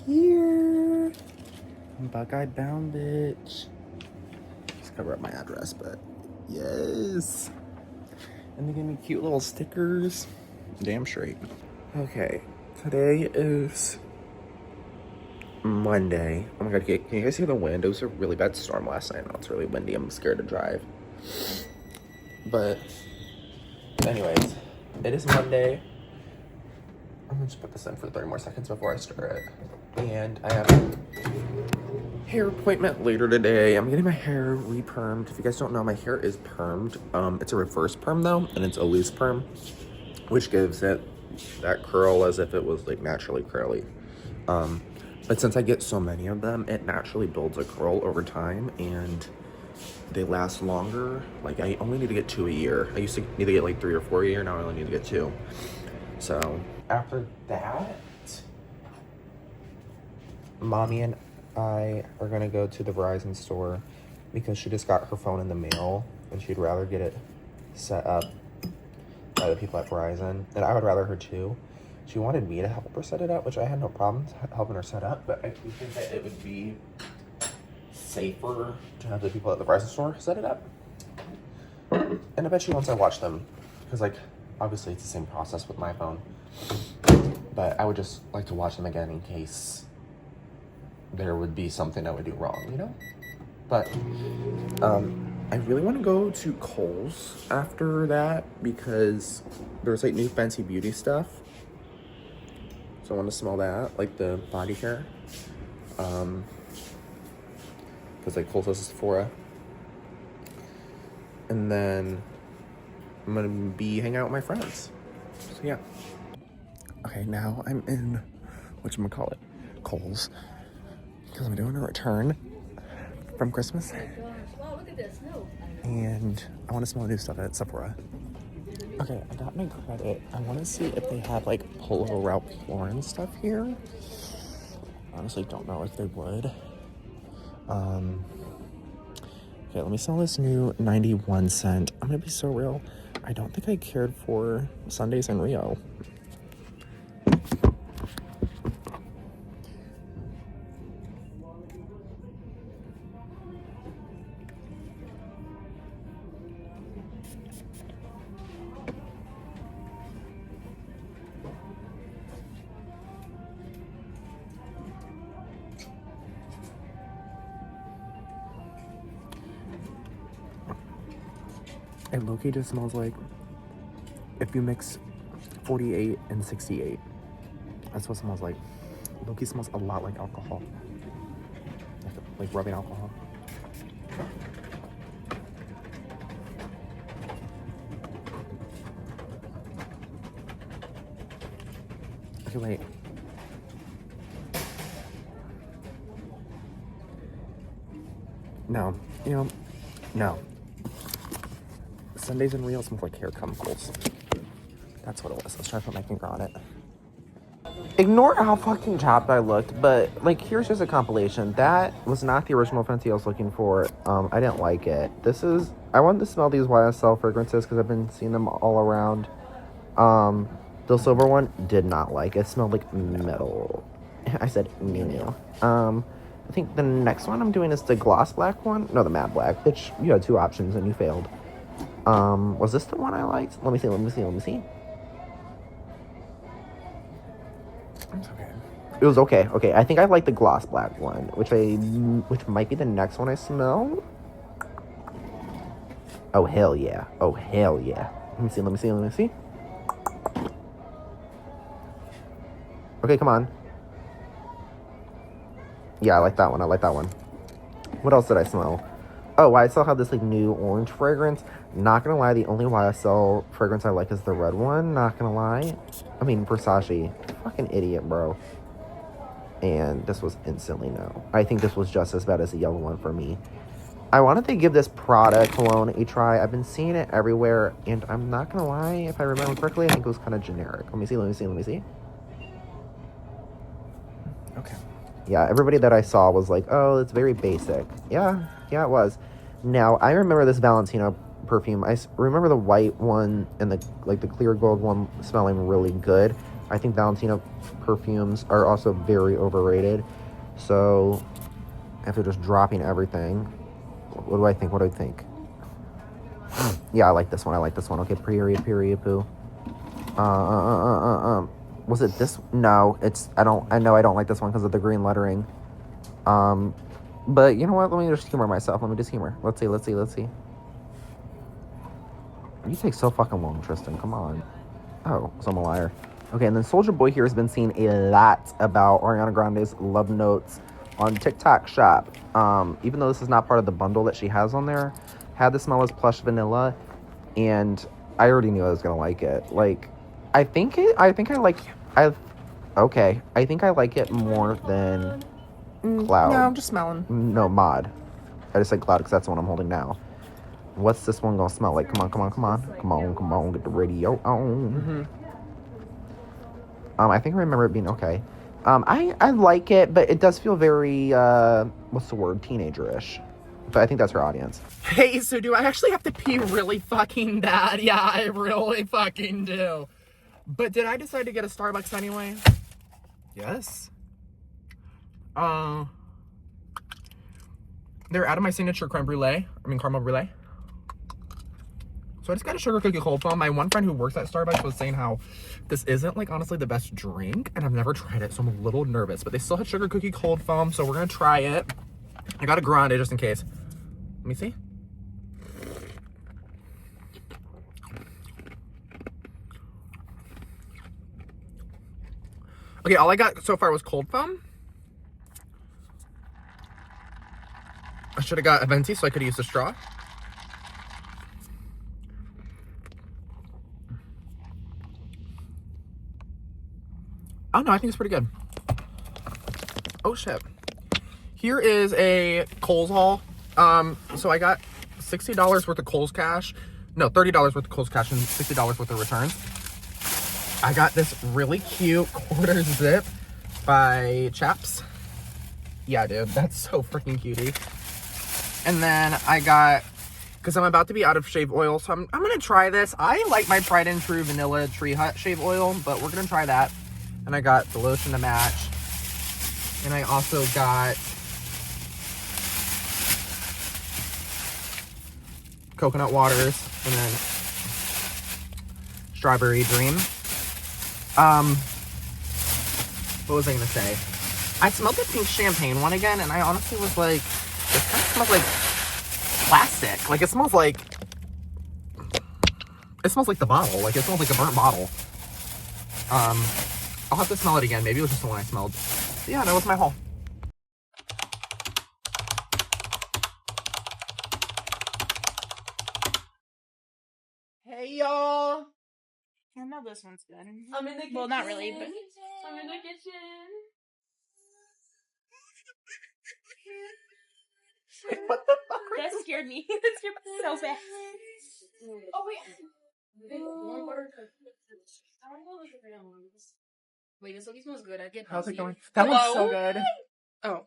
here. Buckeye bound, bitch. Just cover up my address, but yes. And they gave me cute little stickers. Damn straight. Okay, today is Monday. Oh my god, can you guys hear the wind? It was a really bad storm last night. Now it's really windy. I'm scared to drive. But anyways, it is Monday. I'm gonna just put this in for 30 more seconds before I start it. And I have a hair appointment later today. I'm getting my hair re-permed. If you guys don't know, my hair is permed. It's a reverse perm though, and it's a loose perm, which gives it that curl as if it was like naturally curly. But since I get so many of them, it naturally builds a curl over time, and they last longer. Like, I only need to get 2 a year. I used to need to get like 3 or 4 a year. Now I only need to get 2. So after that, mommy and I are gonna go to the Verizon store because she just got her phone in the mail and she'd rather get it set up by the people at Verizon, and I would rather her too. She wanted me to help her set it up, which I had no problem helping her set up, but I do think that it would be safer to have the people at the Verizon store set it up. And I bet you once I watch them, because like obviously it's the same process with my phone, but I would just like to watch them again in case there would be something I would do wrong, you know? But I really want to go to Kohl's after that because there's like new fancy beauty stuff. So I want to smell that, like the body care. Because like Kohl's has Sephora. And then I'm going to be hanging out with my friends. So yeah. Okay, now I'm in, whatchamacallit, Kohl's. Because I'm doing a return from Christmas. Wow, look at this. No. And I want to smell new stuff at Sephora. Okay, I got my credit. I want to see if they have like Polo Ralph Lauren stuff here. Honestly, don't know if they would. Okay, let me smell this new 91 scent. I'm gonna be so real. I don't think I cared for Sundays in Rio. And Loki just smells like if you mix 48 and 68. That's what it smells like. Loki smells a lot like alcohol. Like rubbing alcohol. Okay, wait. No, you know, no. Sundays in Rio smells like hair chemicals. That's what it was. Let's try to put my finger on it. Ignore how fucking chapped I looked, but like here's just a compilation. That was not the original Fenty I was looking for. I didn't like it. I wanted to smell these YSL fragrances because I've been seeing them all around. The silver one, did not like it. It smelled like metal. I said meow. I think the next one I'm doing is the gloss black one. No, the matte black. Bitch, you had 2 options and you failed. Was this the one I liked? Let me see. It's okay. It was okay. Okay, I think I like the gloss black one, which might be the next one I smell. Oh, hell yeah. Let me see. Okay, come on. Yeah, I like that one. What else did I smell? Oh, YSL had this like new orange fragrance. Not gonna lie, the only YSL fragrance I like is the red one. Not gonna lie. I mean, Versace. Fucking idiot, bro. And this was instantly no. I think this was just as bad as the yellow one for me. I wanted to give this Prada cologne a try. I've been seeing it everywhere, and I'm not gonna lie, if I remember correctly, I think it was kind of generic. Let me see. Okay. Yeah, everybody that I saw was like, oh, it's very basic. Yeah, it was. Now, I remember this Valentino perfume. I remember the white one and the clear gold one smelling really good. I think Valentino perfumes are also very overrated. So, after just dropping everything, what do I think? What do I think? Yeah, I like this one. I like this one. Okay, period, poo. Was it this? No, it's, I know I don't like this one because of the green lettering. But you know what? Let me just humor myself. Let's see. You take so fucking long, Tristen. Come on. Oh, so I'm a liar. Okay, and then Soulja Boy here has been seeing a lot about Ariana Grande's Love Notes on TikTok Shop. Even though this is not part of the bundle that she has on there, had the smell as plush vanilla, and I already knew I was gonna like it. Like, I think I like it more than Cloud. No, I'm just smelling. No, Mod. I just said Cloud because that's the one I'm holding now. What's this one gonna smell like? Come on, get the radio on. I think I remember it being okay. I like it, but it does feel very, what's the word? Teenager-ish. But I think that's her audience. Hey, so do I actually have to pee really fucking bad? Yeah, I really fucking do. But did I decide to get a Starbucks anyway? Yes. They're out of my signature caramel brulee. So I just got a sugar cookie cold foam. My one friend who works at Starbucks was saying how this isn't, like, honestly the best drink, and I've never tried it, so I'm a little nervous. But they still had sugar cookie cold foam, so we're gonna try it. I got a grande just in case. Let me see. Okay, all I got so far was cold foam. I should have got a venti so I could use the straw. Oh no, I think it's pretty good. Oh shit. Here is a Kohl's haul. So I got $60 worth of Kohl's cash. No, $30 worth of Kohl's cash and $60 worth of returns. I got this really cute quarter zip by Chaps. Yeah, dude, that's so freaking cutie. And then I got, because I'm about to be out of shave oil, so I'm gonna try this. I like my tried and true vanilla Tree Hut shave oil, but we're gonna try that. And I got the lotion to match. And I also got coconut waters and then strawberry dream. What was I gonna say? I smelled the pink champagne one again, and I honestly was like, this kind of smells like plastic. Like, it smells like the bottle. Like, it smells like a burnt bottle. I'll have to smell it again. Maybe it was just the one I smelled. But yeah, that was my haul. Hey, y'all. I know this one's good. I'm in the kitchen. Well, not really, but I'm in the kitchen. What the fuck? that scared me. That scared me so fast. Oh wait. Wait, this cookie smells good. I get. How's it going? That one's so good. Oh,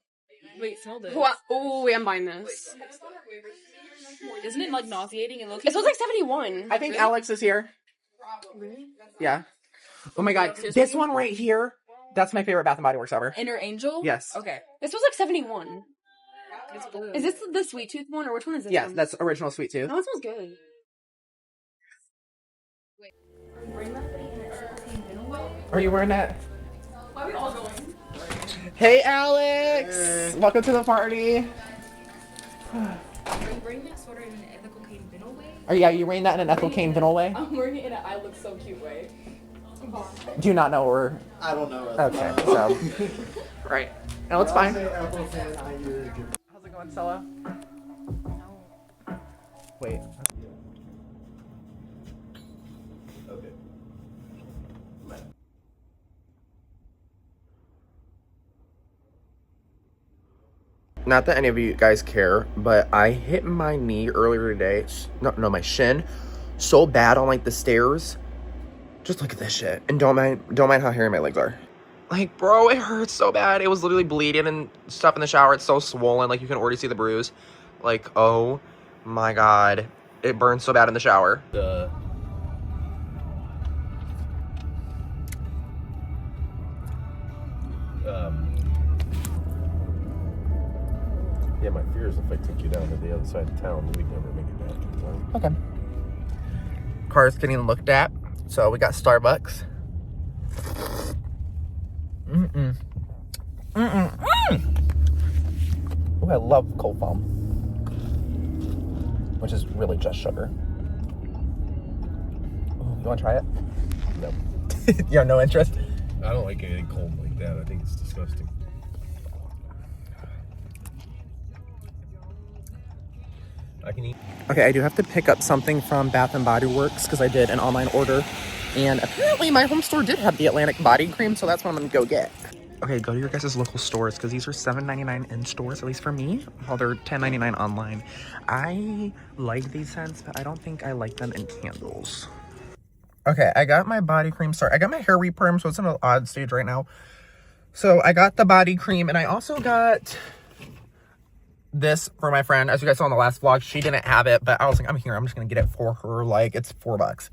Wait, smell this. oh, wait, I'm buying this. Isn't it like nauseating and low? It smells like 71. I think Alex is here. Really? Yeah. Oh my god. This one right here, that's my favorite Bath & Body Works ever. Inner Angel. Yes. Okay. It smells like 71. It's blue. Is this the sweet tooth one, or which one is this Yes, one? that's original sweet tooth. No, it smells good. Are you wearing that? Why are we all going? Hey, Alex! Welcome to the party. Are you wearing that sweater in an ethical Kane Vinyl way? Are you wearing that in an Ethel Kane Vinyl way? I'm wearing it in an I look so cute way. Do you not know where? I don't know. Okay, so. Right. No, it's fine. How's How's it going, Stella? Wait. Okay. Not that any of you guys care, but I hit my knee earlier today. No, my shin, so bad on like the stairs. Just look at this shit, and don't mind how hairy my legs are. Like, bro, it hurts so bad. It was literally bleeding and stuff in the shower. It's so swollen, like you can already see the bruise. Like, oh my god, it burns so bad in the shower. Yeah, my fear is if I took you down to the other side of town, we'd never make it back in time. Okay. Car's getting looked at. So we got Starbucks. Oh, I love cold foam, which is really just sugar. Ooh, you want to try it? No. You have no interest? I don't like anything cold like that. I think it's disgusting. I can eat. Okay, I do have to pick up something from Bath and Body Works because I did an online order, and apparently my home store did have the Atlantic body cream, so that's what I'm gonna go get. Okay, go to your guys' local stores because these are $7.99 in stores, at least for me, while they're $10.99 online. I like these scents, but I don't think I like them in candles. Okay, I got my body cream. Sorry, I got my hair reperm, so it's in an odd stage right now. So I got the body cream, and I also got this for my friend. As you guys saw in the last vlog, she didn't have it, but I was like, I'm just gonna get it for her. Like, it's $4.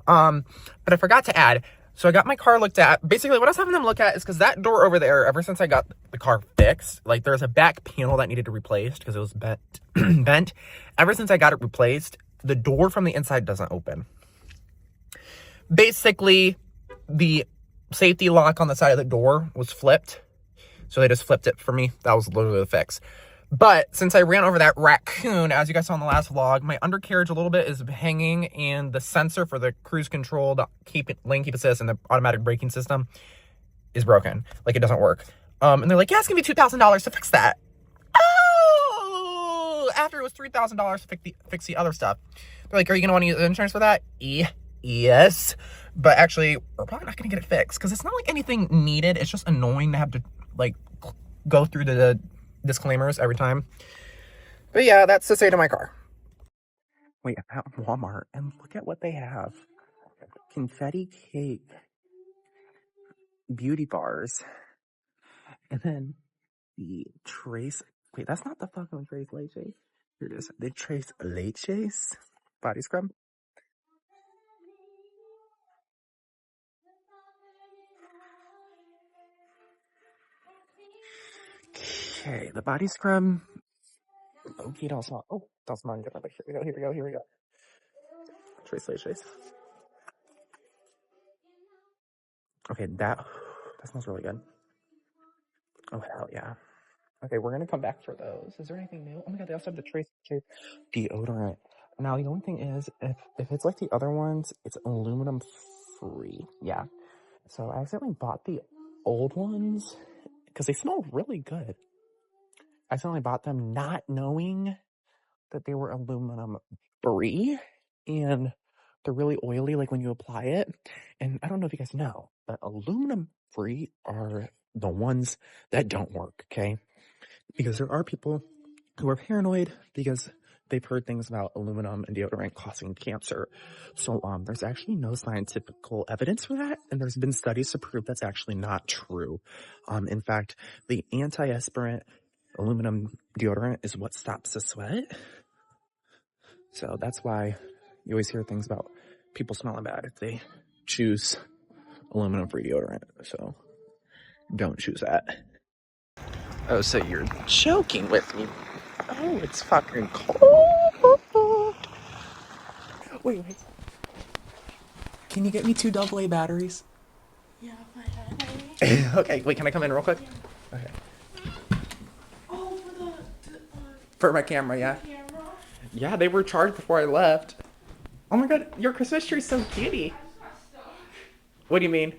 But I forgot to add, so I got my car looked at. Basically what I was having them look at is because that door over there, ever since I got the car fixed, like there's a back panel that needed to be replaced because it was bent. Ever since I got it replaced, the door from the inside doesn't open. Basically, the safety lock on the side of the door was flipped, so they just flipped it for me. That was literally the fix. But since I ran over that raccoon, as you guys saw in the last vlog, my undercarriage a little bit is hanging, and the sensor for the cruise control, the lane keep assist, and the automatic braking system is broken. Like, it doesn't work. And they're like, yeah, it's gonna be $2,000 to fix that. Oh! After it was $3,000 to fix the other stuff. They're like, are you gonna want to use insurance for that? Yes. But actually, we're probably not gonna get it fixed because it's not like anything needed. It's just annoying to have to, like, go through the disclaimers every time. But yeah, that's the state of my car. Wait, I'm at Walmart and look at what they have. Confetti cake, beauty bars, and then the Trace. Wait, that's not the fucking Trace Leches. Here it is. The Trace Leches body scrub. Okay, the body scrub. Okay, that's not. Oh, that's mine. Here we go. Trace Leches. Okay, that smells really good. Oh, hell yeah. Okay, we're gonna come back for those. Is there anything new? Oh my god, they also have the Trace deodorant. Now, the only thing is, if it's like the other ones, it's aluminum free. Yeah. So I accidentally bought the old ones because they smell really good. I accidentally bought them not knowing that they were aluminum free, and they're really oily, like when you apply it. And I don't know if you guys know, but aluminum free are the ones that don't work, okay? Because there are people who are paranoid because they've heard things about aluminum and deodorant causing cancer. So there's actually no scientific evidence for that, and there's been studies to prove that's actually not true. In fact, the anti-aspirant aluminum deodorant is what stops the sweat. So that's why you always hear things about people smelling bad if they choose aluminum-free deodorant. So don't choose that. Oh, so you're joking with me. Oh, it's fucking cold. Wait. Can you get me 2 AA batteries? Yeah, I had. Okay, wait, can I come in real quick? Okay. Oh, For my camera, yeah. camera. Yeah, they were charged before I left. Oh my god, your Christmas tree's so cutie. What do you mean?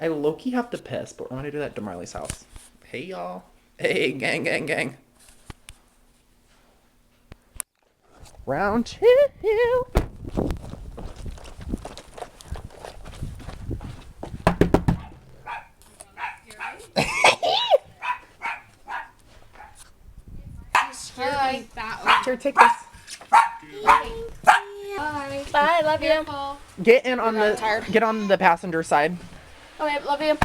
I low-key have to piss, but we're gonna do that at DeMarley's house. Hey, y'all. Hey, gang. Round 2. Here, take this. Bye, love you. Get on the passenger side. Okay, love you.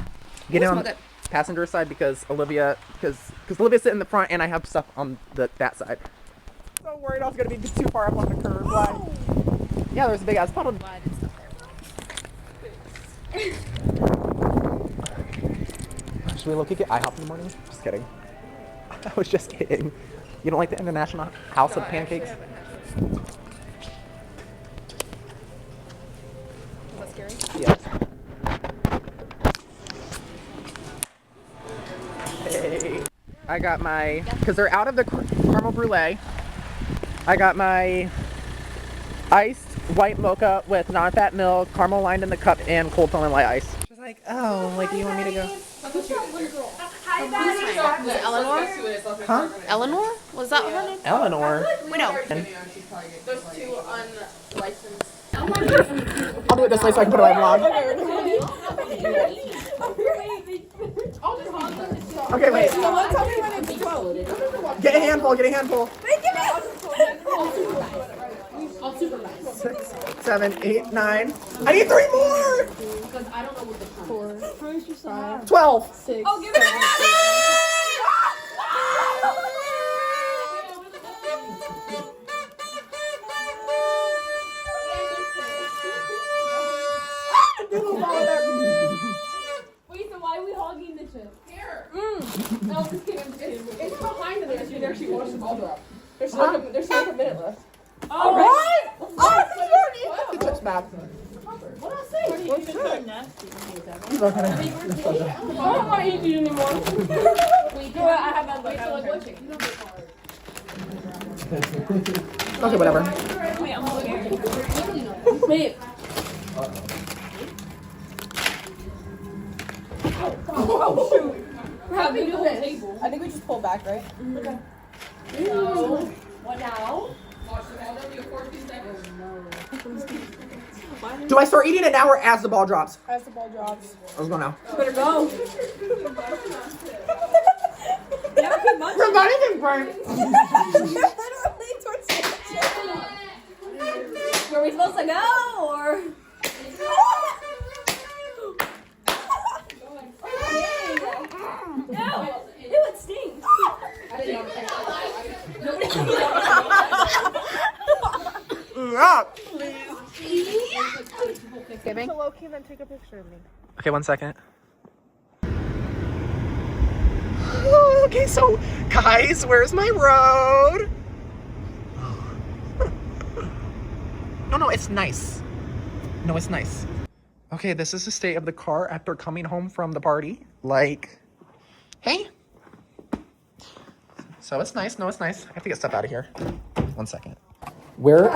Get in on the passenger side because Olivia's sitting in the front and I have stuff on that side. So worried I was gonna be too far up on the curb. Yeah, there's a big ass puddle. Should we low-key get IHOP in the morning? Just kidding. I was just kidding. You don't like the International House of Pancakes? Was that scary? Yes. Hey. I got my, because they're out of the caramel brulee, I got my iced white mocha with non-fat milk, caramel lined in the cup, and cold foam and light ice. She's like, oh, like, do you want me to go? Hi, Daddy. Was it Eleanor? Huh? Eleanor? Was that her name? Eleanor. We know. There's 2 unlicensed. I'll do it this way so I can put it on vlog. Okay, wait. Tell me when it's 12. Get a handful, get a handful. Wait, give me. I'll supervise. 6, 7, 8, 9. I need 3 more! Because I don't know what the 4. 12. 6. Oh, give it Wait, so why are we hogging the chip? Here. No, I'm just kidding. It's behind there. She actually watched the ball drop. There's like a minute left. Oh, what? Oh, the chips back. What did I say? What's that? I don't want to eat you anymore. I have that. Wait, so like what chicken? Okay, whatever. Wait, I'm scared. Wait. Oh, shoot. How do we do this? I think we just pull back, right? Okay. So, what now? Do I start eating it now or as the ball drops? As the ball drops. Let's go now. Better go. We're not even burnt. Were we supposed to go, or? No, it stinks. Okay, 1 second. Okay, so guys, where's my road? No, it's nice. No, it's nice. Okay, this is the state of the car after coming home from the party. Like, hey. So it's nice. No, it's nice. I have to get stuff out of here. 1 second. Where?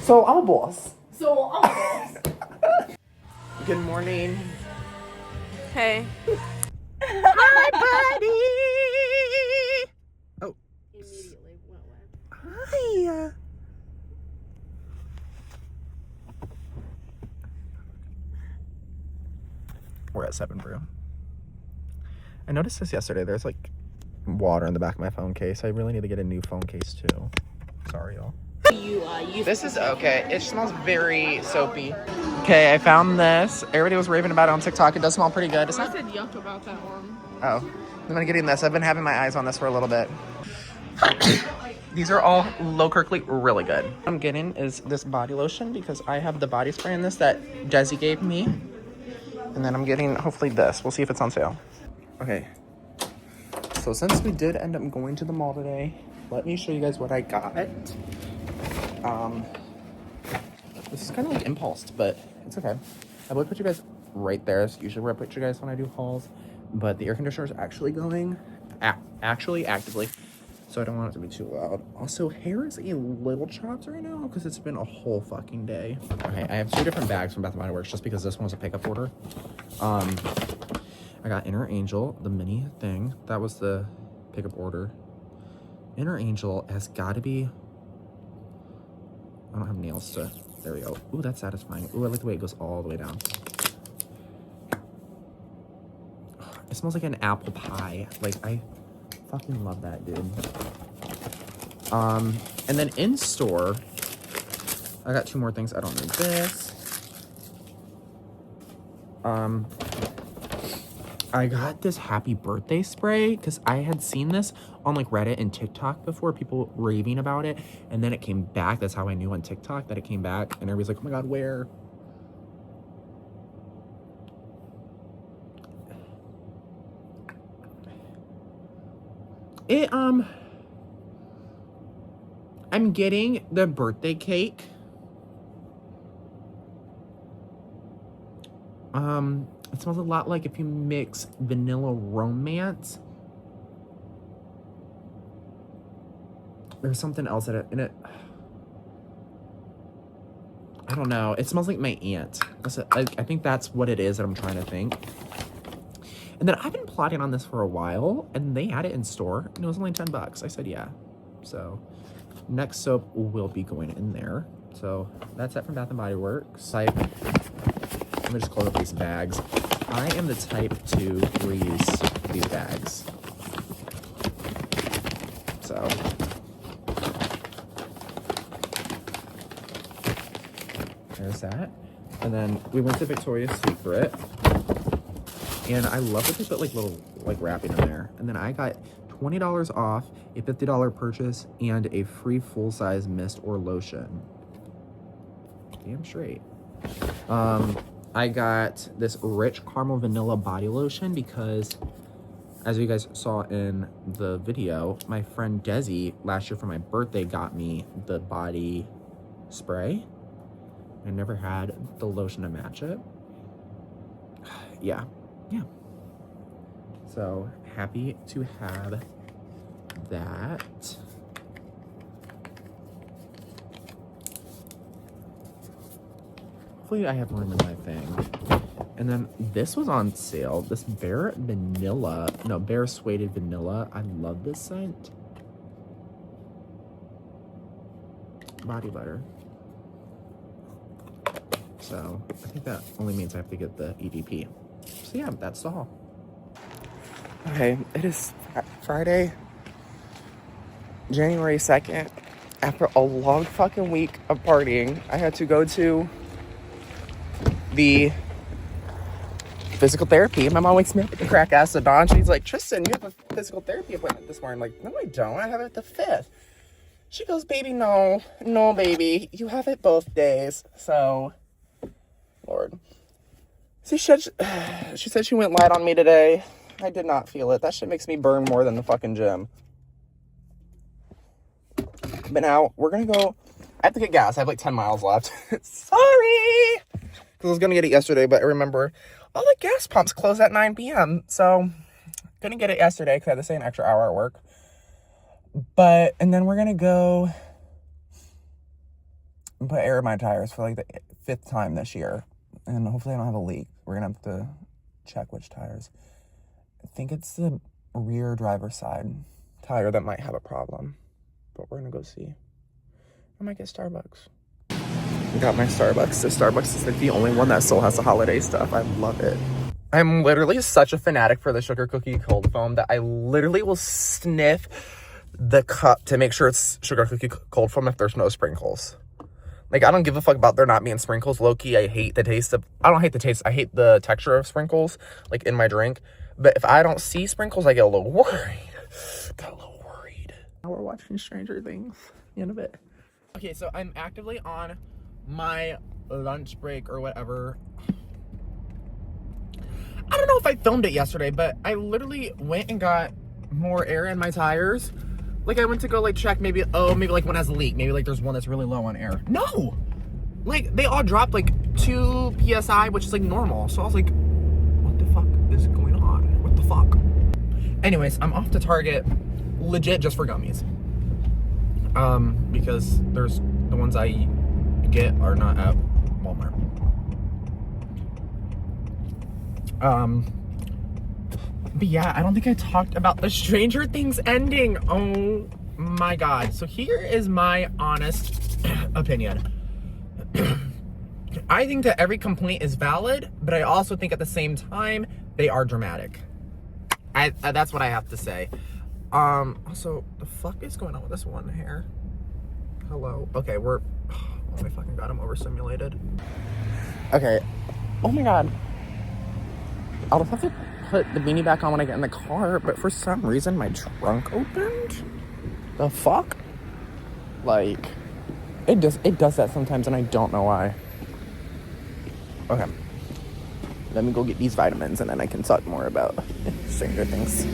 So I'm a boss. Good morning. Hey. Hi, buddy. Oh. Immediately went away. Hi. We're at 7 Brew. I noticed this yesterday. There's like water in the back of my phone case. I really need to get a new phone case too. Sorry, y'all. This is okay. It smells very soapy. Okay, I found this. Everybody was raving about it on TikTok. It does smell pretty good. It's not... I said yuck about that one. Oh, I'm getting this. I've been having my eyes on this for a little bit. These are all low-kirkly really good. What I'm getting is this body lotion because I have the body spray in this that Desi gave me. And then I'm getting, hopefully, this. We'll see if it's on sale. Okay. So since we did end up going to the mall today, let me show you guys what I got. This is kind of like impulsed, but it's okay. I would put you guys right there. That's usually where I put you guys when I do hauls. But the air conditioner is actually going, actually actively. So I don't want it to be too loud. Also, hair is a little chopped right now because it's been a whole fucking day. Okay, I have 2 different bags from Bath & Body Works just because this one was a pickup order. I got Inner Angel, the mini thing. That was the pickup order. Inner Angel has got to be... I don't have nails to... There we go. Ooh, that's satisfying. Ooh, I like the way it goes all the way down. It smells like an apple pie. Like, I fucking love that, dude. And then in store, I got 2 more things. I don't need this. I got this happy birthday spray because I had seen this on like Reddit and TikTok before, people raving about it, and then it came back. That's how I knew on TikTok that it came back, and everybody's like, oh my god, where? I'm getting the birthday cake. It smells a lot like if you mix vanilla romance. There's something else in it. I don't know. It smells like my aunt. I think that's what it is that I'm trying to think. And then I've been plotting on this for a while, and they had it in store, and it was only $10. I said, yeah. So, next soap will be going in there. So, that's it from Bath & Body Works. Let me just close up these bags. I am the type to reuse these bags. So, there's that. And then we went to Victoria's Secret. And I love that they put like little wrapping in there. And then I got $20 off, a $50 purchase, and a free full-size mist or lotion. Damn straight. I got this rich caramel vanilla body lotion because, as you guys saw in the video, my friend Desi last year for my birthday got me the body spray. I never had the lotion to match it. Yeah. So happy to have that. Hopefully I have room in my thing. And then this was on sale. This Bear Suede Vanilla. I love this scent. Body butter. So I think that only means I have to get the EDP. So yeah, that's the haul. Okay, it is Friday, January 2nd. After a long fucking week of partying, I had to go to the physical therapy. My mom wakes me up with the crack ass of dawn. She's like, Tristen, you have a physical therapy appointment this morning. I'm like, no, I don't. I have it the 5th. She goes, baby, no, baby. You have it both days. So, Lord. She said she went light on me today. I did not feel it. That shit makes me burn more than the fucking gym. But now, we're gonna go. I have to get gas. I have like 10 miles left. Sorry! Because I was gonna get it yesterday, but I remember all the gas pumps close at 9 p.m. So, couldn't get it yesterday because I had to stay an extra hour at work. And then we're gonna go and put air in my tires for like the 5th time this year. And hopefully I don't have a leak. We're gonna have to check which tires. I think it's the rear driver's side tire that might have a problem. But we're gonna go see. I might get Starbucks. I got my Starbucks. The Starbucks is like the only one that still has the holiday stuff. I love it. I'm literally such a fanatic for the sugar cookie cold foam that I literally will sniff the cup to make sure it's sugar cookie cold foam if there's no sprinkles. Like, I don't give a fuck about there not being sprinkles. Low-key, I hate the taste of... I don't hate the taste. I hate the texture of sprinkles, like, in my drink. But if I don't see sprinkles, I get a little worried. Now we're watching Stranger Things in a bit. Okay, so I'm actively on my lunch break or whatever. I don't know if I filmed it yesterday, but I literally went and got more air in my tires. Like, I went to go, like, check maybe like one has a leak. Maybe, like, there's one that's really low on air. No! Like, they all dropped, like, 2 PSI, which is, like, normal. So I was like, what the fuck is going on? What the fuck? Anyways, I'm off to Target legit just for gummies. Because there's the ones I get are not at Walmart. But yeah, I don't think I talked about the Stranger Things ending. Oh my god. So here is my honest opinion. I think that every complaint is valid, but I also think at the same time, they are dramatic. That's what I have to say. Also, the fuck is going on with this one hair? Hello? Okay, oh my fucking god, I'm overstimulated. Okay. Oh my god. I'll just have to put the beanie back on when I get in the car, but for some reason my trunk opened. The fuck? Like, it does that sometimes and I don't know why. Okay. Let me go get these vitamins and then I can talk more about Stranger Things.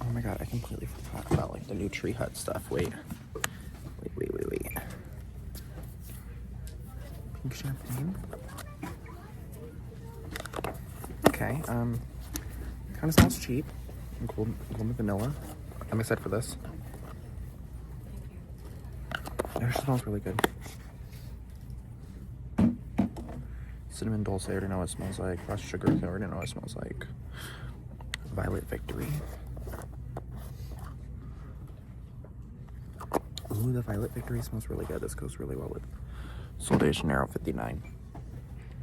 Oh my god, I completely forgot about like the new Tree Hut stuff. Wait. Pink champagne. Okay, kind of smells cheap. Golden vanilla. I'm excited for this. It actually smells really good. Cinnamon dulce, I already know what it smells like. Crushed sugar, I already know what it smells like. Violet Victory. Ooh, the Violet Victory smells really good. This goes really well with Sol de Janeiro 59.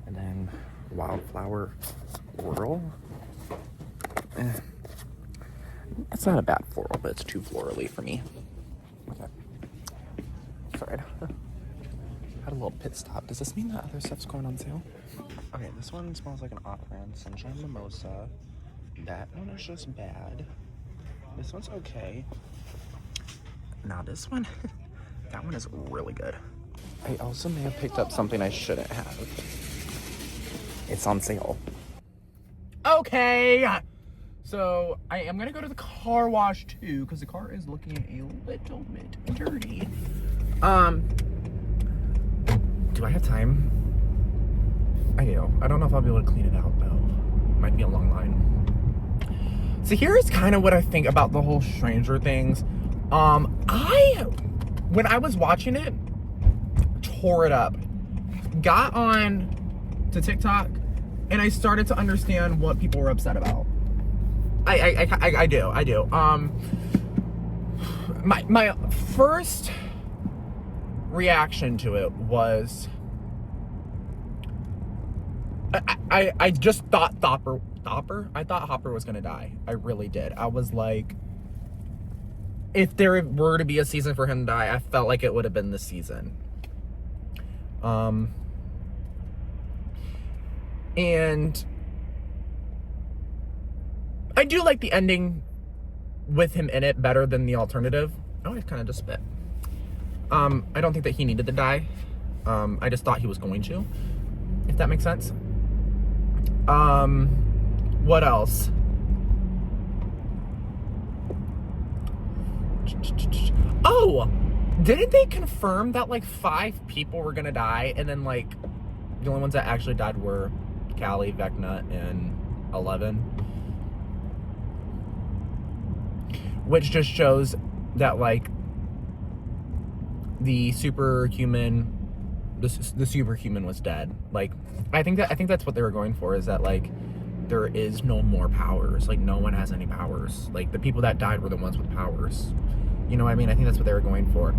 And then Wildflower Whirl. It's not a bad floral, but it's too florally for me. Okay. Sorry. Had a little pit stop. Does this mean that other stuff's going on sale? Okay, this one smells like an off-brand Sunshine Mimosa. That one is just bad. This one's okay. Now this one, that one is really good. I also may have picked up something I shouldn't have. It's on sale. Okay, so I am gonna go to the car wash too, because the car is looking a little bit dirty. Do I have time? I do. I don't know if I'll be able to clean it out though. Might be a long line. So here's kind of what I think about the whole Stranger Things. When I was watching it, tore it up. Got on to TikTok, and I started to understand what people were upset about. I do. My first reaction to it was I just thought Hopper was gonna die. I really did. I was like, if there were to be a season for him to die, I felt like it would have been this season. And I do like the ending with him in it better than the alternative. Oh, I kind of just spit. I don't think that he needed to die. I just thought he was going to, if that makes sense. What else? Oh, didn't they confirm that like 5 people were gonna die, and then like the only ones that actually died were Callie, Vecna, and 11? Which just shows that like the superhuman was dead. Like I think that's what they were going for, is that like there is no more powers. Like no one has any powers. Like the people that died were the ones with powers. You know what I mean? I think that's what they were going for.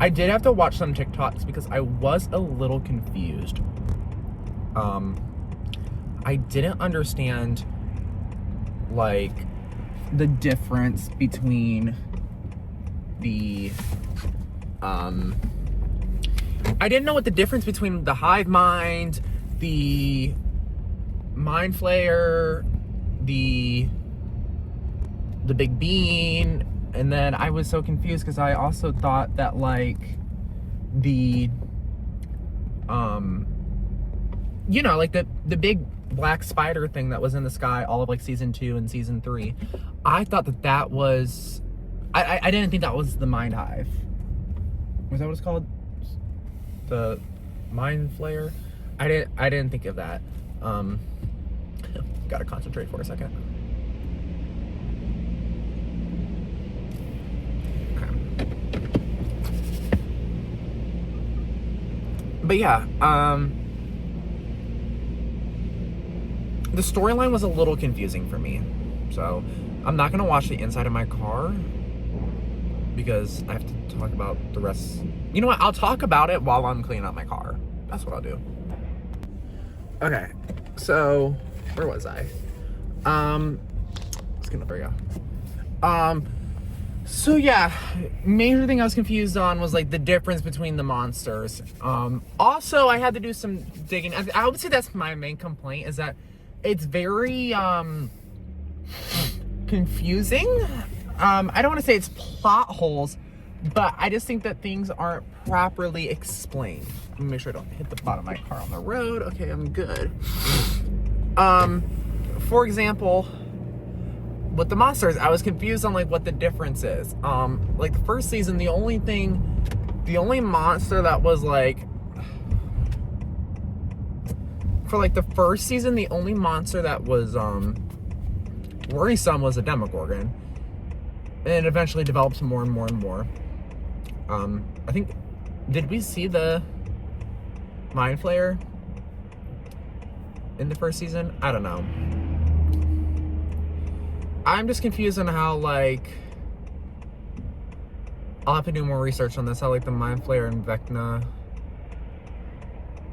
I did have to watch some TikToks because I was a little confused. I didn't understand like the difference between the I didn't know what the difference between the hive mind, the mind flayer, the big bean, and then I was so confused because I also thought that like the you know, like the big black spider thing that was in the sky all of like season 2 and season 3, I thought that was I didn't think that was the mind hive. Was that what it's called? The mind flayer? I didn't think of that. Gotta concentrate for a second. Okay. But yeah, the storyline was a little confusing for me. So I'm not gonna watch the inside of my car because I have to talk about the rest. You know what? I'll talk about it while I'm cleaning out my car. That's what I'll do. Okay, so where was I? Let's get there we go. So yeah, major thing I was confused on was like the difference between the monsters. Also, I had to do some digging. I would say that's my main complaint, is that it's very confusing. I don't want to say it's plot holes, but I just think that things aren't properly explained. Let me make sure I don't hit the bottom of my car on the road. Okay, I'm good. For example, with the monsters, I was confused on like what the difference is. Like the first season, the only monster that was like, for like the first season, the only monster that was worrisome was a Demogorgon, and it eventually developed more and more and more. I think, did we see the Mind Flayer in the first season? I don't know. I'm just confused on how, like, I'll have to do more research on this, how, like, the Mind Flayer and Vecna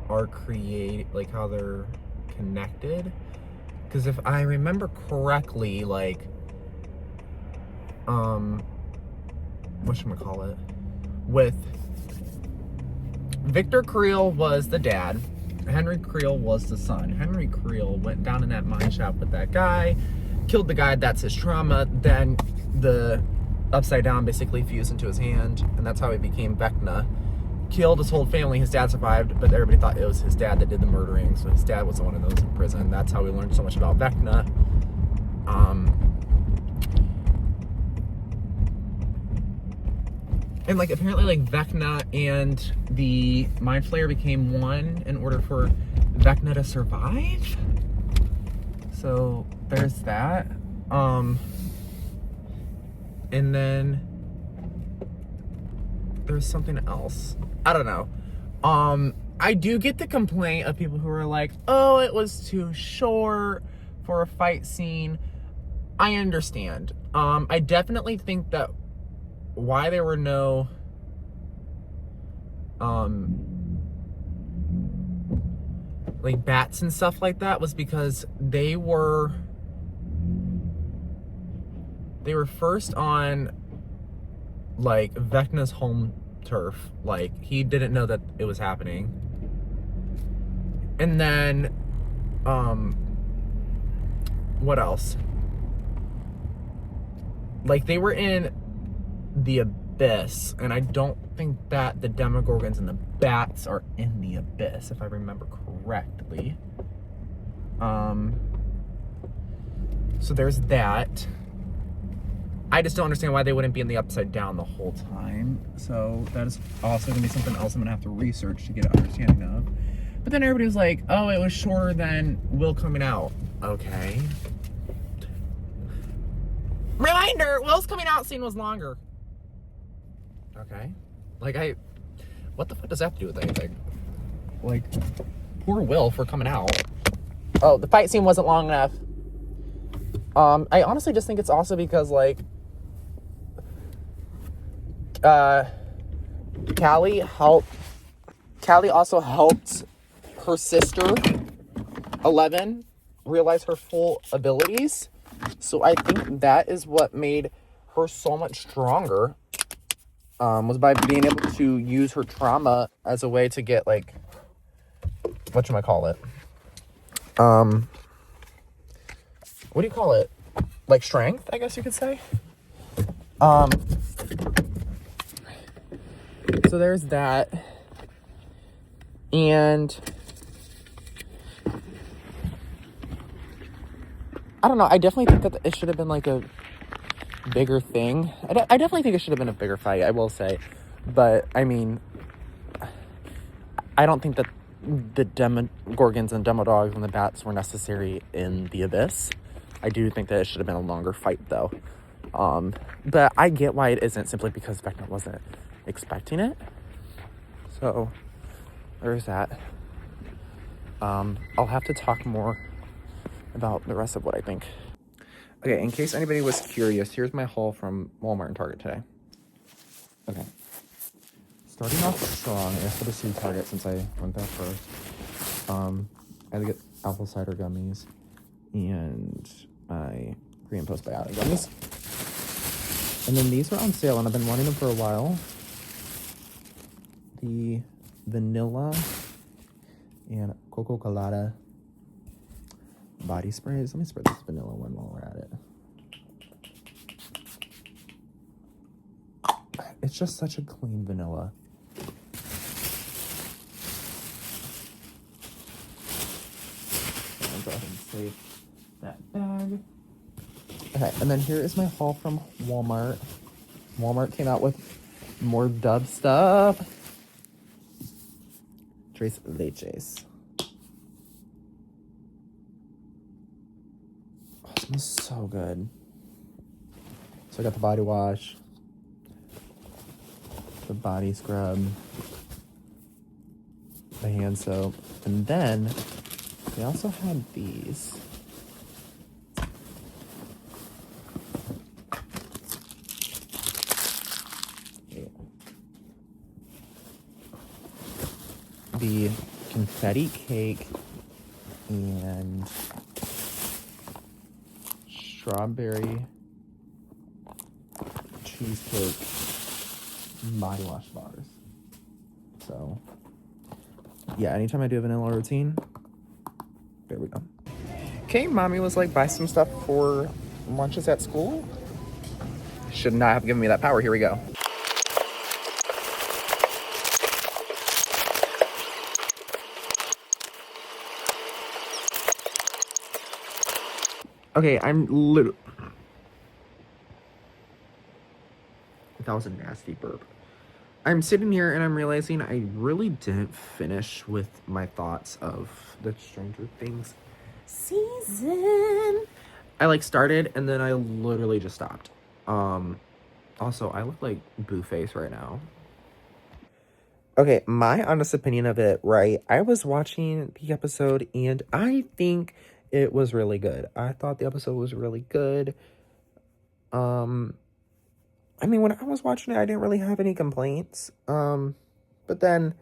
are like, how they're connected. Because if I remember correctly, like, whatchamacallit, with Victor Creel was the dad, Henry Creel was the son. Henry Creel went down in that mine shaft with that guy, killed the guy, that's his trauma, then the Upside Down basically fused into his hand, and that's how he became Vecna. Killed his whole family, his dad survived, but everybody thought it was his dad that did the murdering, so his dad was the one that was in prison. That's how we learned so much about Vecna. And like apparently like Vecna and the Mind Flayer became one in order for Vecna to survive. So there's that. And then there's something else. I don't know. I do get the complaint of people who are like, oh, it was too short for a fight scene. I understand. I definitely think that why there were no like bats and stuff like that was because they were first on like Vecna's home turf. Like he didn't know that it was happening. And then what else? Like they were in the abyss, and I don't think that the Demogorgons and the bats are in the abyss, if I remember correctly. So there's that. I just don't understand why they wouldn't be in the Upside Down the whole time. So that is also gonna be something else I'm gonna have to research to get an understanding of. But then everybody was like, oh, it was shorter than Will coming out. Okay. Reminder, Will's coming out scene was longer. Okay. Like, what the fuck does that have to do with anything? Like, poor Will for coming out. Oh, the fight scene wasn't long enough. I honestly just think it's also because, like, Callie also helped her sister, 11, realize her full abilities. So I think that is what made her so much stronger. Was by being able to use her trauma as a way to get, like, whatchamacallit? What do you call it? Like strength, I guess you could say. So there's that. And I don't know, I definitely think that it should have been like a bigger thing. I definitely think it should have been a bigger fight, I will say. But, I mean, I don't think that the Demogorgons and Demodogs and the bats were necessary in the Abyss. I do think that it should have been a longer fight, though. But I get why it isn't, simply because Vecna wasn't expecting it. So, there's that. I'll have to talk more about the rest of what I think. Okay, in case anybody was curious, here's my haul from Walmart and Target today. Okay. Starting off strong, I guess for the Sea Target since I went there first. I had to get apple cider gummies and my pre and postbiotic gummies. And then these were on sale and I've been wanting them for a while. The vanilla and Coco Colada body sprays. Let me spray this vanilla one while we're at it. It's just such a clean vanilla. save that bag. Okay, and then here is my haul from Walmart. Walmart came out with more Dove stuff. Tres leches. Oh, it smells so good. So I got the body wash, the body scrub, the hand soap, and then they also had these. The confetti cake and strawberry cheesecake body wash bars. So yeah, anytime I do a vanilla routine, there we go. Okay, mommy was like, buy some stuff for lunches at school. Should not have given me that power. Here we go. Okay, I'm literally... That was a nasty burp. I'm sitting here and I'm realizing I really didn't finish with my thoughts of the Stranger Things season. I like started and then I literally just stopped. Also, I look like Boo Face right now. Okay, my honest opinion of it, right? I was watching the episode and I think it was really good. I thought the episode was really good. I mean, when I was watching it, I didn't really have any complaints. But then,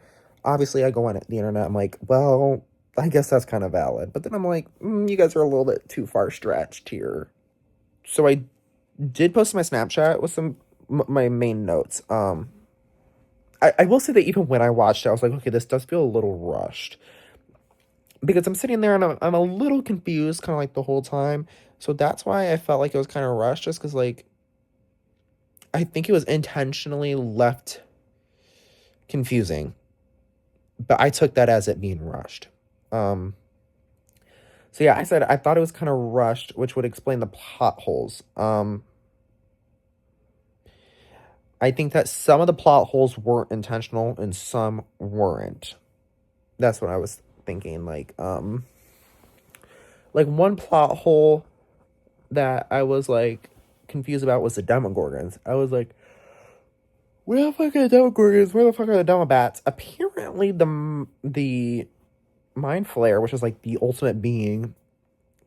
obviously, I go on the internet. I'm like, well, I guess that's kind of valid. But then I'm like, you guys are a little bit too far stretched here. So I did post my Snapchat with some my main notes. I will say that even when I watched it, I was like, okay, this does feel a little rushed. Because I'm sitting there and I'm a little confused kind of like the whole time. So that's why I felt like it was kind of rushed, just because, like, I think it was intentionally left confusing. But I took that as it being rushed. So yeah, I said I thought it was kind of rushed, which would explain the plot holes. I think that some of the plot holes weren't intentional and some weren't. That's what I was thinking. Like one plot hole that I was like confused about was the Demogorgons. I was like, where the fuck are the Demogorgons? Where the fuck are the Demobats? Apparently the Mind Flayer, which is like the ultimate being,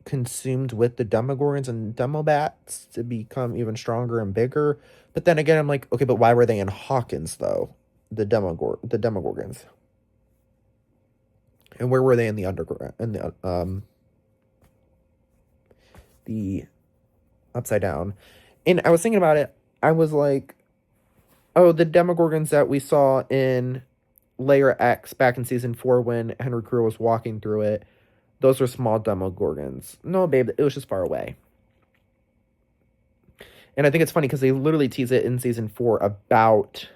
consumed with the Demogorgons and Demobats to become even stronger and bigger. But then again, I'm like, okay, but why were they in Hawkins though? The Demogorgons. And where were they in the underground? In the Upside Down. And I was thinking about it. I was like, oh, the Demogorgons that we saw in Layer X back in season 4 when Henry Crew was walking through it, those are small Demogorgons. No, babe, it was just far away. And I think it's funny because they literally tease it in season 4 about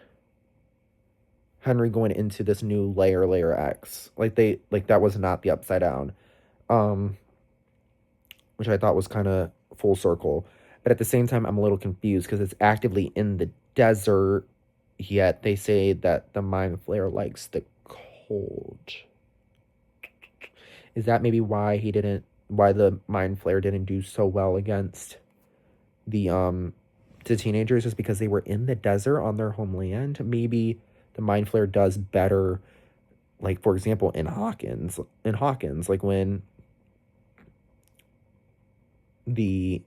Henry going into this new Layer X. Like that was not the Upside Down. Which I thought was kind of full circle. But at the same time, I'm a little confused because it's actively in the desert, yet they say that the Mind Flayer likes the cold. Is that maybe why the Mind Flayer didn't do so well against the teenagers, is because they were in the desert on their homeland? Maybe the Mind Flayer does better, like, for example, in Hawkins, like when I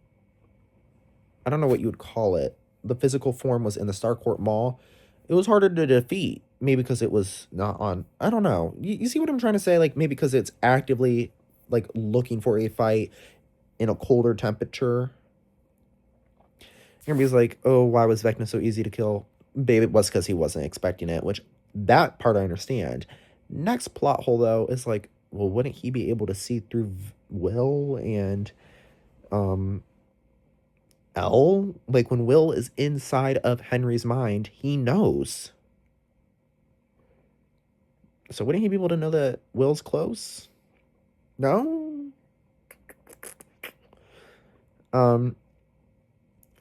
don't know what you would call it, the physical form was in the Starcourt Mall, it was harder to defeat. Maybe because it was not on, I don't know. You see what I'm trying to say? Like, maybe because it's actively, like, looking for a fight in a colder temperature. Everybody's like, oh, why was Vecna so easy to kill? Babe, it was because he wasn't expecting it, which, that part I understand. Next plot hole, though, is like, well, wouldn't he be able to see through Will and, Elle? Like, when Will is inside of Henry's mind, he knows. So wouldn't he be able to know that Will's close? No? And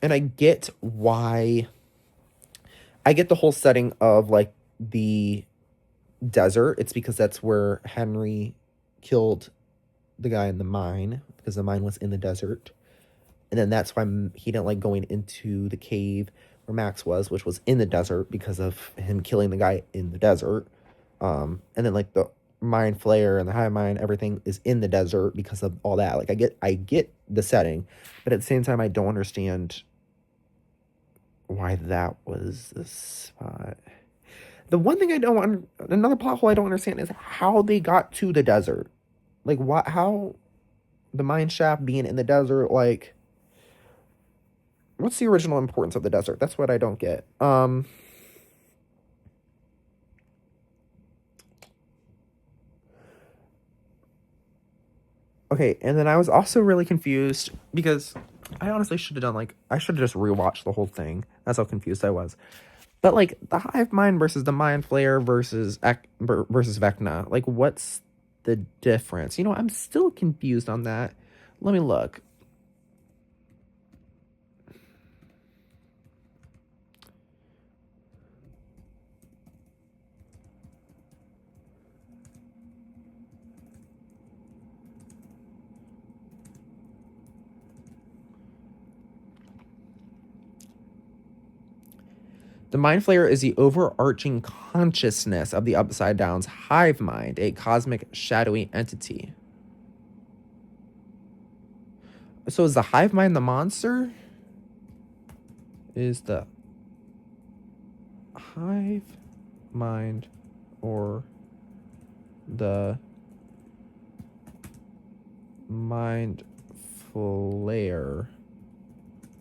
I get why. I get the whole setting of like the desert. It's because that's where Henry killed the guy in the mine, because the mine was in the desert. And then that's why he didn't like going into the cave where Max was, which was in the desert, because of him killing the guy in the desert. And then like the mine flare and the hive mind, everything is in the desert because of all that. Like I get the setting, but at the same time I don't understand why that was the spot. The one thing another plot hole I don't understand is how they got to the desert. Like how the mine shaft being in the desert, like what's the original importance of the desert? That's what I don't get. Okay, and then I was also really confused because I honestly should have I should have just rewatched the whole thing. That's how confused I was. But like the hive mind versus the mind flare versus Vecna, like what's the difference? You know, I'm still confused on that. Let me look. The mind flayer is the overarching consciousness of the Upside Down's hive mind, a cosmic shadowy entity. So is the hive mind the monster? Is the hive mind or the mind flayer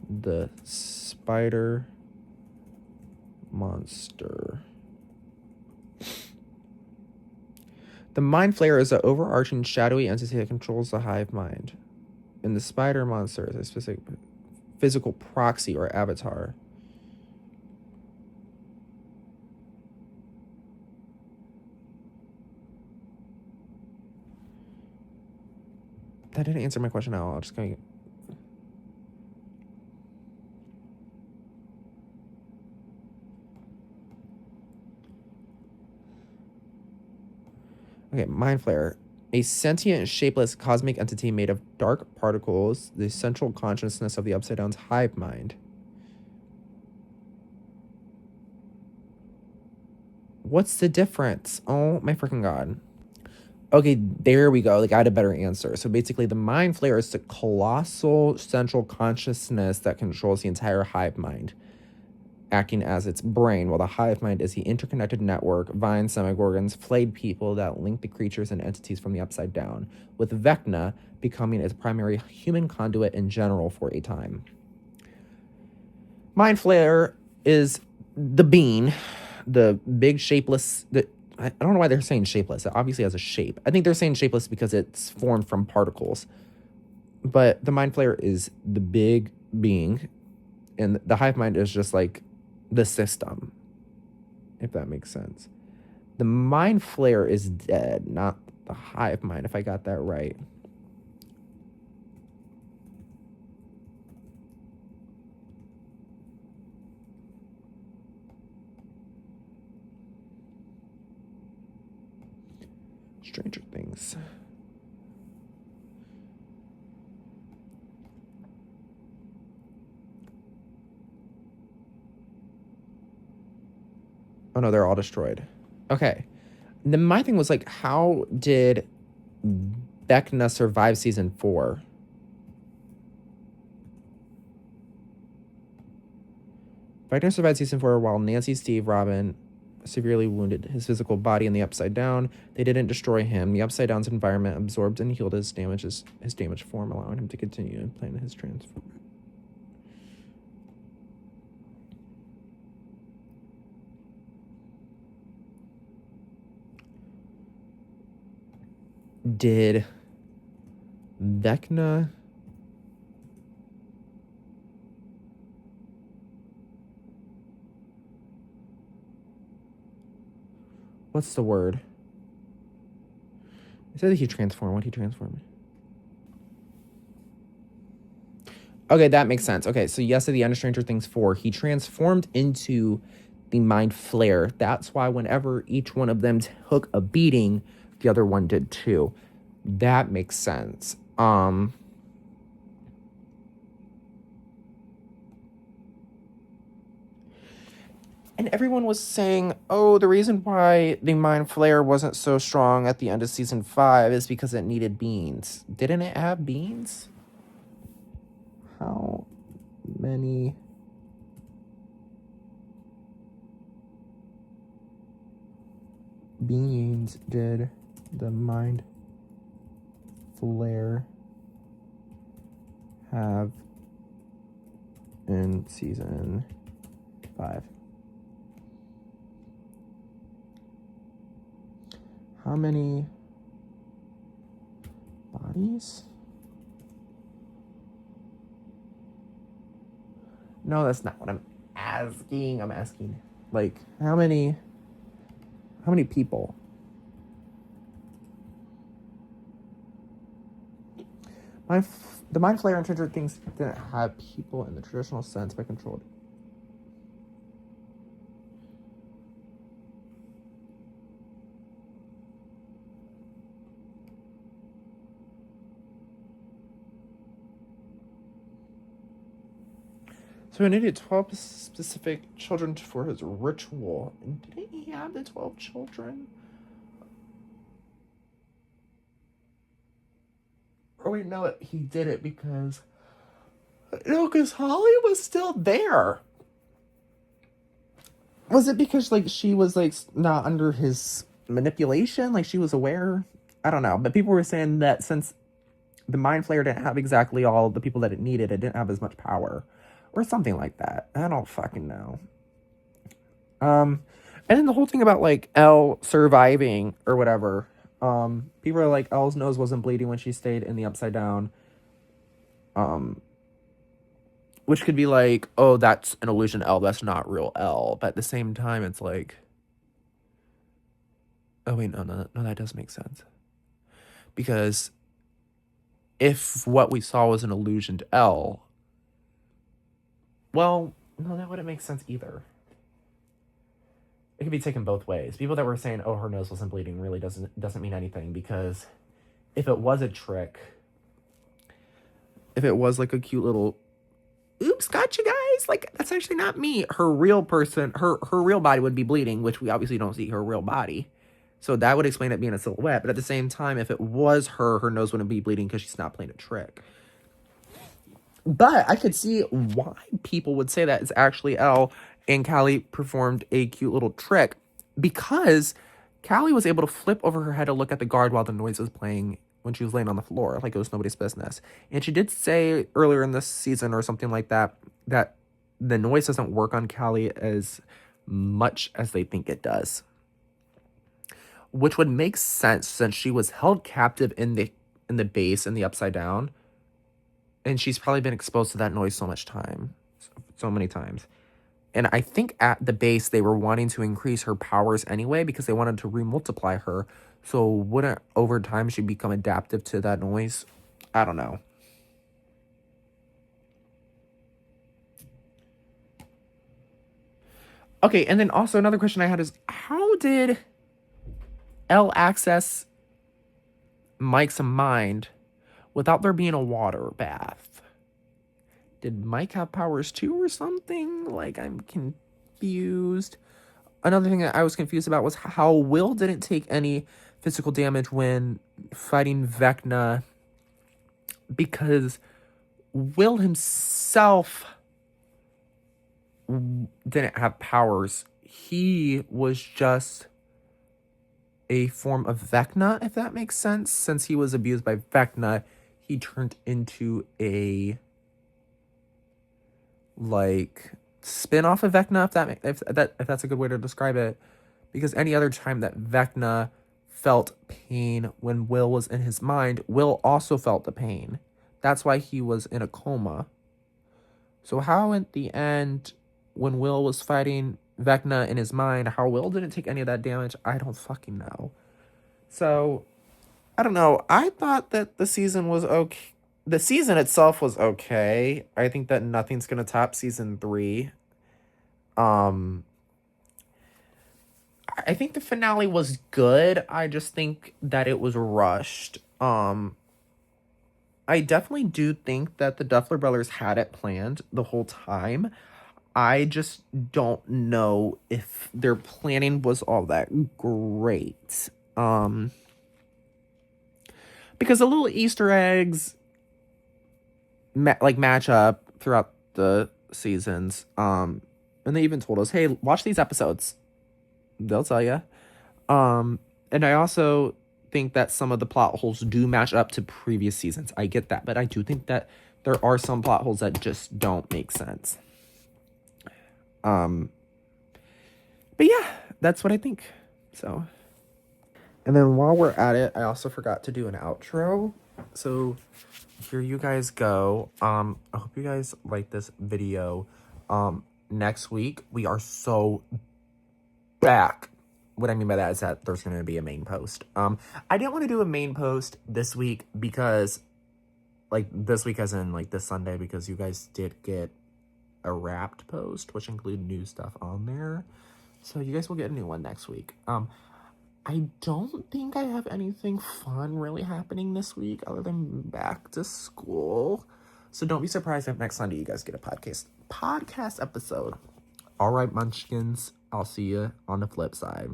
the spider monster? The mind flayer is an overarching shadowy entity that controls the hive mind, and the spider monster is a specific physical proxy or avatar. That didn't answer my question at all. I'm just going to... Okay, mind flare. A sentient, shapeless cosmic entity made of dark particles, the central consciousness of the Upside Down's hive mind. What's the difference? Oh my freaking god. Okay, there we go. Like, I had a better answer. So basically, the mind flare is the colossal central consciousness that controls the entire hive mind, acting as its brain, while the hive mind is the interconnected network, vines, semigorgons, flayed people that link the creatures and entities from the Upside Down, with Vecna becoming its primary human conduit in general for a time. Mind flare is the bean, the big shapeless... I don't know why they're saying shapeless. It obviously has a shape. I think they're saying shapeless because it's formed from particles. But the mind flare is the big being, and the hive mind is just like the system, if that makes sense. The mind flare is dead, not the hive mind, if I got that right. Stranger Things. Oh no, they're all destroyed. Okay. Then my thing was like, how did Vecna survive season 4? Vecna survived season 4 while Nancy, Steve, Robin severely wounded his physical body in the Upside Down. They didn't destroy him. The Upside Down's environment absorbed and healed his damaged form, allowing him to continue and plan his transformation. Did Vecna what's the word? It said that he transformed. What did he transform? Okay, that makes sense. Okay, so yes, at the end of Stranger Things 4, he transformed into the Mind Flayer. That's why whenever each one of them took a beating, the other one did too. That makes sense. And everyone was saying, oh, the reason why the Mind Flayer wasn't so strong at the end of season 5 is because it needed beans. Didn't it have beans? How many beans did the Mind Flayer have in season 5? How many bodies? No, that's not what I'm asking. I'm asking, like, how many people? The Mind Flayer and Stranger Things didn't have people in the traditional sense, but controlled. So he needed 12 specific children for his ritual. And didn't he have the 12 children? Or wait, no, he did it because... No, because Holly was still there. Was it because, like, she was, like, not under his manipulation? Like, she was aware? I don't know. But people were saying that since the Mind Flayer didn't have exactly all the people that it needed, it didn't have as much power. Or something like that. I don't fucking know. And then the whole thing about, like, Elle surviving or whatever. People are like, Elle's nose wasn't bleeding when she stayed in the Upside Down. Which could be like, oh, that's an illusion Elle, that's not real Elle. But at the same time, it's like... Oh, wait, no, that does make sense. Because if what we saw was an illusion to Elle... Well, no, that wouldn't make sense either. It could be taken both ways. People that were saying, oh, her nose wasn't bleeding really doesn't mean anything, because if it was a trick, if it was like a cute little, oops, gotcha guys, like, that's actually not me. Her real person, her real body would be bleeding, which we obviously don't see her real body. So that would explain it being a silhouette. But at the same time, if it was her nose wouldn't be bleeding because she's not playing a trick. But I could see why people would say that it's actually Elle and Callie performed a cute little trick, because Callie was able to flip over her head to look at the guard while the noise was playing when she was laying on the floor, like it was nobody's business. And she did say earlier in this season or something like that, that the noise doesn't work on Callie as much as they think it does. Which would make sense since she was held captive in the base, in the Upside Down. And she's probably been exposed to that noise so many times. And I think at the base, they were wanting to increase her powers anyway because they wanted to remultiply her. So wouldn't over time she become adaptive to that noise? I don't know. Okay, and then also another question I had is, how did Elle access Mike's mind without there being a water bath? Did Mike have powers too or something? Like, I'm confused. Another thing that I was confused about was how Will didn't take any physical damage when fighting Vecna, because Will himself didn't have powers. He was just a form of Vecna, if that makes sense. Since he was abused by Vecna, he turned into a, like, spin-off of Vecna, if that's a good way to describe it. Because any other time that Vecna felt pain when Will was in his mind, Will also felt the pain. That's why he was in a coma. So how at the end, when Will was fighting Vecna in his mind, how Will didn't take any of that damage, I don't fucking know. So, I don't know. I thought that the season was okay. the season itself was okay. I think that nothing's gonna top season 3. I think the finale was good. I just think that it was rushed. I definitely do think that the Duffler brothers had it planned the whole time. I just don't know if their planning was all that great. Because the little Easter eggs match up throughout the seasons. And they even told us, "Hey, watch these episodes. They'll tell you." And I also think that some of the plot holes do match up to previous seasons. I get that, but I do think that there are some plot holes that just don't make sense. But yeah, that's what I think. So, and then while we're at it, I also forgot to do an outro. So here you guys go. I hope you guys like this video. Next week we are so back. What I mean by that is that there's going to be a main post. I didn't want to do a main post this week because, like, this week as in, like, this Sunday, because you guys did get a wrapped post, which include new stuff on there. So you guys will get a new one next week. I don't think I have anything fun really happening this week other than back to school. So don't be surprised if next Sunday you guys get a podcast episode. All right, munchkins. I'll see you on the flip side.